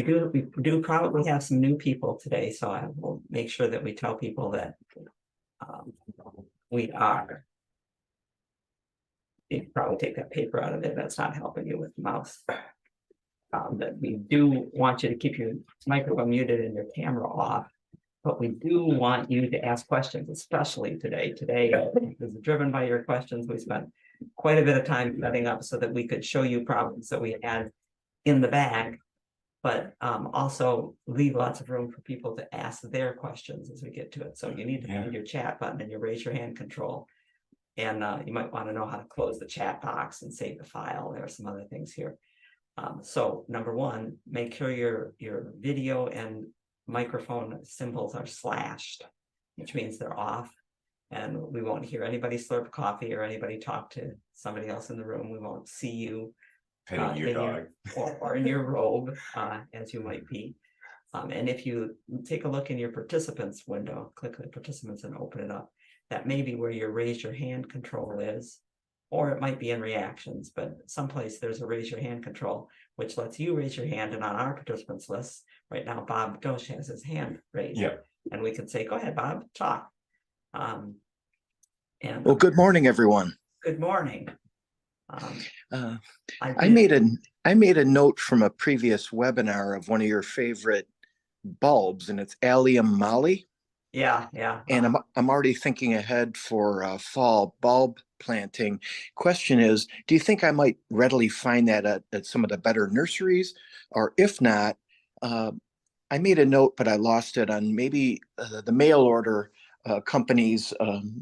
we do probably have some new people today, so I will make sure that we tell people that we are. You can probably take that paper out of there. That's not helping you with the mouse. That we do want you to keep your microphone muted and your camera off, but we do want you to ask questions, especially today. Today is driven by your questions. We spent quite a bit of time setting up so that we could show you problems that we had in the bag, but also leave lots of room for people to ask their questions as we get to it. So you need to find your chat button and your raise your hand control. And you might want to know how to close the chat box and save the file. There are some other things here. So number one, make sure your video and microphone symbols are slashed, which means they're off. And we won't hear anybody slurp coffee or anybody talk to somebody else in the room. We won't see you petting your dog or in your robe, as you might be. And if you take a look in your participants window, click the participants and open it up. That may be where your raise your hand control is, or it might be in reactions, but someplace there's a raise your hand control, which lets you raise your hand. And on our participants list right now, Bob Dosh has his hand raised. Yeah. And we can say, go ahead, Bob, talk. Well, good morning, everyone. Good morning. I made a note from a previous webinar of one of your favorite bulbs, and it's Allium moly. Yeah. And I'm already thinking ahead for fall bulb planting. Question is, do you think I might readily find that at some of the better nurseries? Or if not, I made a note, but I lost it on maybe the mail order companies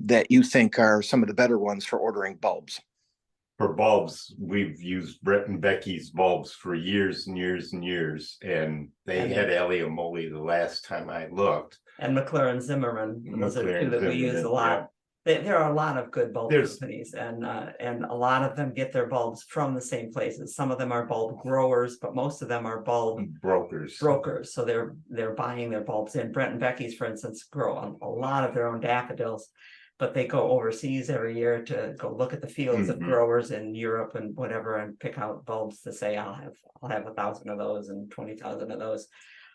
that you think are some of the better ones for ordering bulbs. For bulbs, we've used Brett and Becky's bulbs for years and years and years, and they had Allium moly the last time I looked. And McLaren Zimmerman was a two that we use a lot. Yeah. There are a lot of good bulb companies, and a lot of them get their bulbs from the same places. Some of them are bulb growers, but most of them are bulb brokers. So they're buying their bulbs in. Brett and Becky's, for instance, grow a lot of their own daffodils, but they go overseas every year to go look at the fields of growers in Europe and whatever, and pick out bulbs to say, I'll have 1,000 of those and 20,000 of those.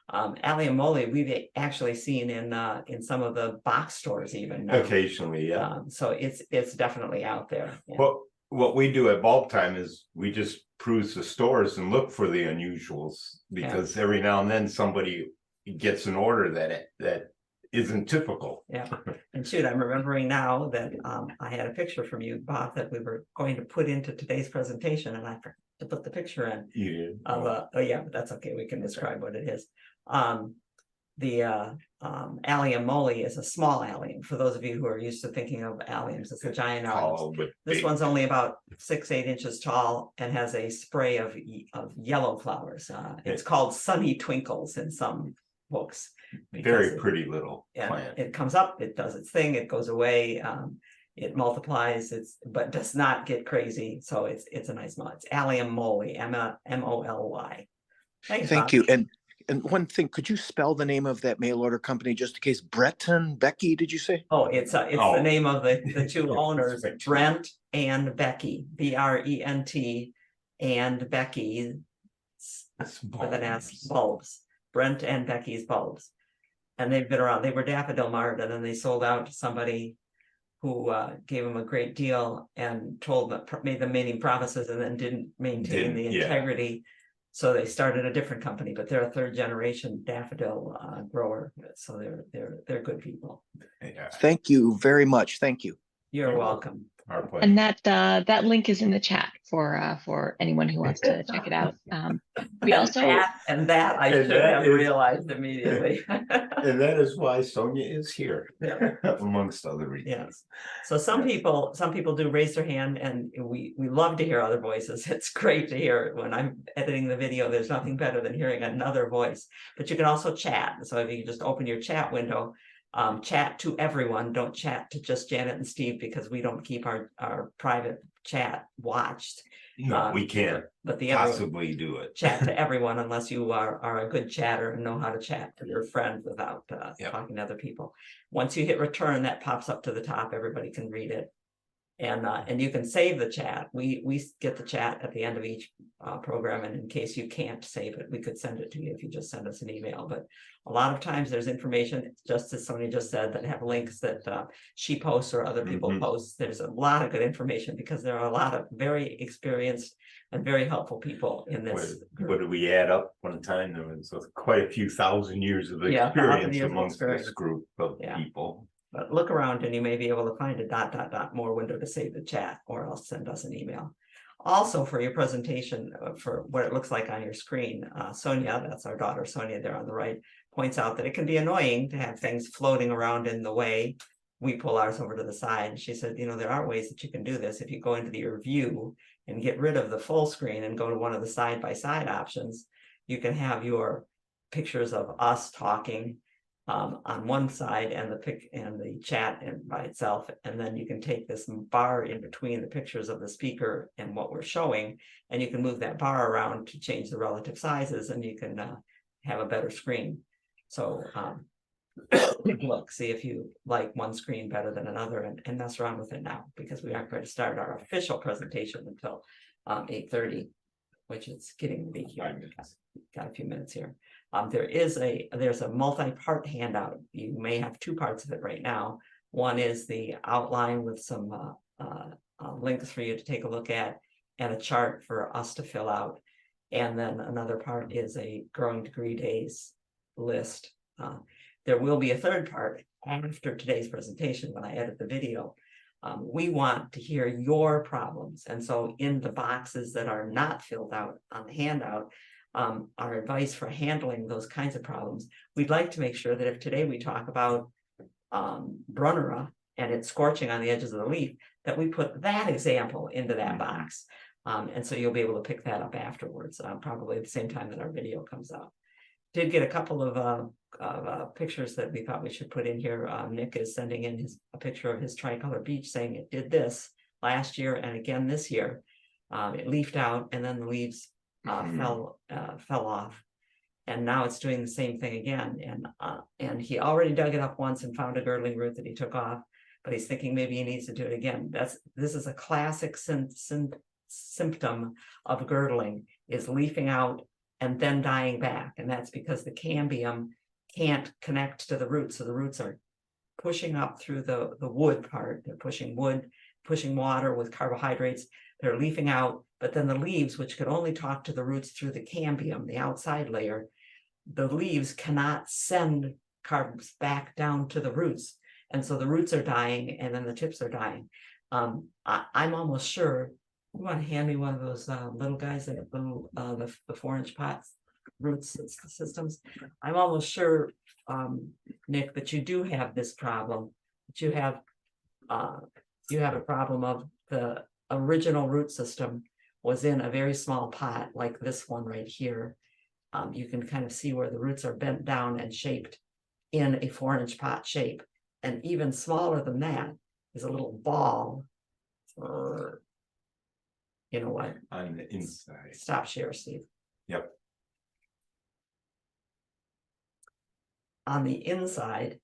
Allium moly we've actually seen in some of the box stores even now. Occasionally, yeah. So it's definitely out there. Yeah. Well, what we do at bulb time is we just cruise the stores and look for the unusuals, because every now and then somebody gets an order that isn't typical. Yeah. And shoot, I'm remembering now that I had a picture from you, Bob, that we were going to put into today's presentation, and I forgot to put the picture in. You did. Oh yeah, but that's okay. We can describe what it is. The Allium moly is a small allium. For those of you who are used to thinking of alliums, it's a giant allium. This one's only about 6-8 inches tall and has a spray of yellow flowers. It's called Sunny Twinkles in some books. Very pretty little plant. It comes up, it does its thing, it goes away, it multiplies, but does not get crazy. So it's a nice mod. It's Allium moly, M-O-L-Y. Thank you. And one thing, could you spell the name of that mail order company just in case? Becky, did you say? Oh, it's the name of the two owners, Brent and Becky, B-R-E-N-T, and Becky with an S, bulbs. Brent and Becky's bulbs. And they've been around. They were Daffodil Mart, and then they sold out to somebody who gave them a great deal and made them many promises, and then didn't maintain the integrity. So they started a different company, but they're a third generation daffodil grower. So they're good people. Yeah. Thank you very much. Thank you. You're welcome. Our pleasure. And that link is in the chat for anyone who wants to check it out. We also I should have realized immediately. And that is why Sonia is here, amongst other reasons. Yes. So some people do raise their hand, and we love to hear other voices. It's great to hear when I'm editing the video. There's nothing better than hearing another voice. But you can also chat. So if you just open your chat window. Chat to everyone. Don't chat to just Janet and Steve, because we don't keep our private chat watched. No, we can't possibly do it. Chat to everyone unless you are a good chatter and know how to chat to your friends without talking to other people. Once you hit return, that pops up to the top. Everybody can read it. And you can save the chat. We get the chat at the end of each program, and in case you can't save it, we could send it to you if you just send us an email. But a lot of times there's information, just as somebody just said, that have links that she posts or other people Mhm. post. There's a lot of good information because there are a lot of very experienced and very helpful people in What, this what group. did we add up one time? There was quite a few thousand years of Yeah, 1,000 experience years of amongst experience. this group of Yeah. people. But look around and you may be able to find a ... more window to save the chat, or else send us an email. Also, for your presentation, for what it looks like on your screen, Sonia, that's our daughter Sonia there on the right, points out that it can be annoying to have things floating around in the way. We pull ours over to the side. She said, there are ways that you can do this. If you go into your view and get rid of the full screen and go to one of the side-by-side options, you can have your pictures of us talking on one side and the chat by itself, and then you can take this bar in between the pictures of the speaker and what we're showing, and you can move that bar around to change the relative sizes, and you can have a better screen. So look, see if you like one screen better than another, and mess around with it now, because we aren't going to start our official presentation until 8:30, which is getting to be here. Got a few minutes here. There's a multi-part handout. You may have two parts of it right now. One is the outline with some links for you to take a look at, and a chart for us to fill out. And then another part is a growing degree days list. There will be a third part after today's presentation when I edit the video. We want to hear your problems. And so in the boxes that are not filled out on the handout, our advice for handling those kinds of problems, we'd like to make sure that if today we talk about Brunnera and it's scorching on the edges of the leaf, that we put that example into that box. And so you'll be able to pick that up afterwards, probably at the same time that our video comes out. Did get a couple of pictures that we thought we should put in here. Nick is sending in a picture of his tricolor beach, saying it did this last year and again this year. It leafed out, and then the leaves fell off, and now it's doing the same thing again. And he already dug it up once and found a girdling root that he took off, but he's thinking maybe he needs to do it again. This is a classic symptom of girdling, is leafing out and then dying back, and that's because the cambium can't connect to the roots. So the roots are pushing up through the wood part. They're pushing wood, pushing water with carbohydrates. They're leafing out, but then the leaves, which could only talk to the roots through the cambium, the outside layer, the leaves cannot send carbs back down to the roots. And so the roots are dying, and then the tips are dying. I'm almost sure. You want to hand me one of those little guys, that little the 4-inch pots roots systems? I'm almost sure, Nick, that you do have this problem. That you have a problem of the original root system was in a very small pot like this one right here. You can kind of see where the roots are bent down and shaped in a 4-inch pot shape, and even smaller than that is a little ball. You know what? On the inside. Stop share, Steve. Yep. On the inside,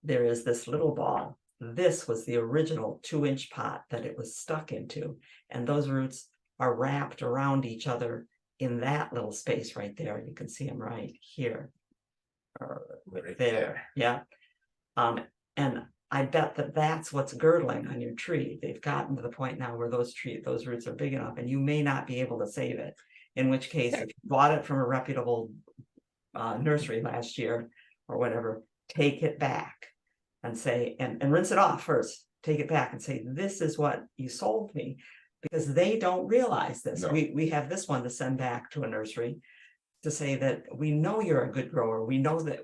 there is this little ball. This was the original 2-inch pot that it was stuck into, and those roots are wrapped around each other in that little space right there. You can see them right here, right there. Yeah. And I bet that that's what's girdling on your tree. They've gotten to the point now where those roots are big enough, and you may not be able to save it. In which case, if you bought it from a reputable nursery last year or whatever, take it back and say, and rinse it off first. Take it back and say, this is what you sold me, because they don't realize this. No. We have this one to send back to a nursery to say that we know you're a good grower. We know that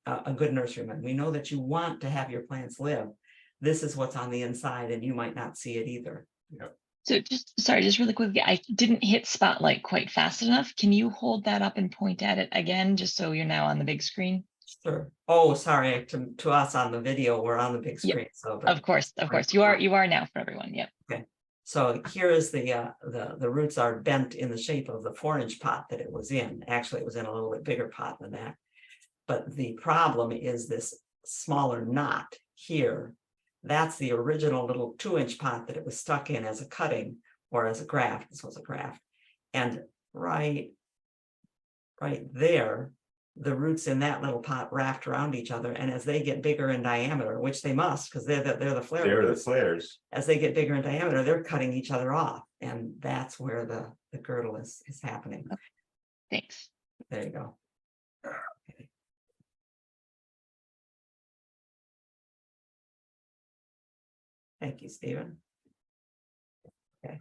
a good nurseryman. We know that you want to have your plants live. This is what's on the inside, and you might not see it either. Yep. So just really quickly, I didn't hit spotlight quite fast enough. Can you hold that up and point at it again, just so you're now on the big screen? Sure. Oh, sorry. To us on the video, we're on the big screen. Yep. So, Of course. You are now for everyone. Yep. Okay. So here is the roots are bent in the shape of the 4-inch pot that it was in. Actually, it was in a little bit bigger pot than that. But the problem is this smaller knot here That's the original little 2-inch pot that it was stuck in as a cutting or as a graft. This was a graft. And right there, the roots in that little pot wrapped around each other. And as they get bigger in diameter, which they must, because they're the flare They're the roots, flares. as they get bigger in diameter, they're cutting each other off. And that's where the girdle is happening. Thanks. There you go. Okay. Thank you, Stephen. Okay,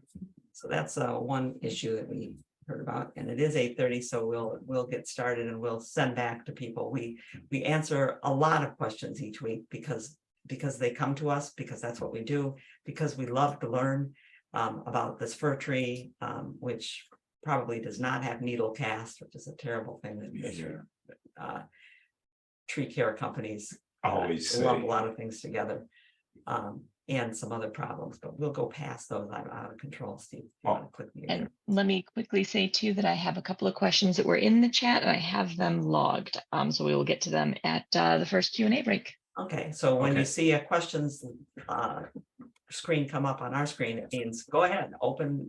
so that's one issue that we heard about, and it is 8:30, so we'll get started and we'll send back to people. We answer a lot of questions each week because they come to us, because that's what we do, because we love to learn about this fir tree, which probably does not have needle cast, which is a terrible thing that tree care companies Always lump say. a lot of things together. And some other problems, but we'll go past those. I'm out of control, Steve. If you want to click me And again. let me quickly say too that I have a couple of questions that were in the chat and I have them logged. So we will get to them at the first Q&A break. Okay, so when you Okay. see a questions screen come up on our screen, it means go ahead, open,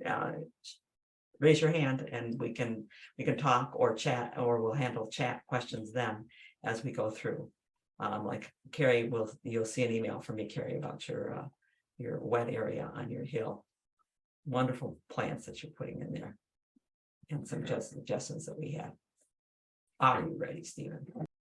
raise your hand, and we can talk or chat, or we'll handle chat questions then as we go through. Like Carrie, you'll see an email from me, Carrie, about your wet area on your hill. Wonderful plants that you're putting in there, and some suggestions that we have. Are you ready, Stephen?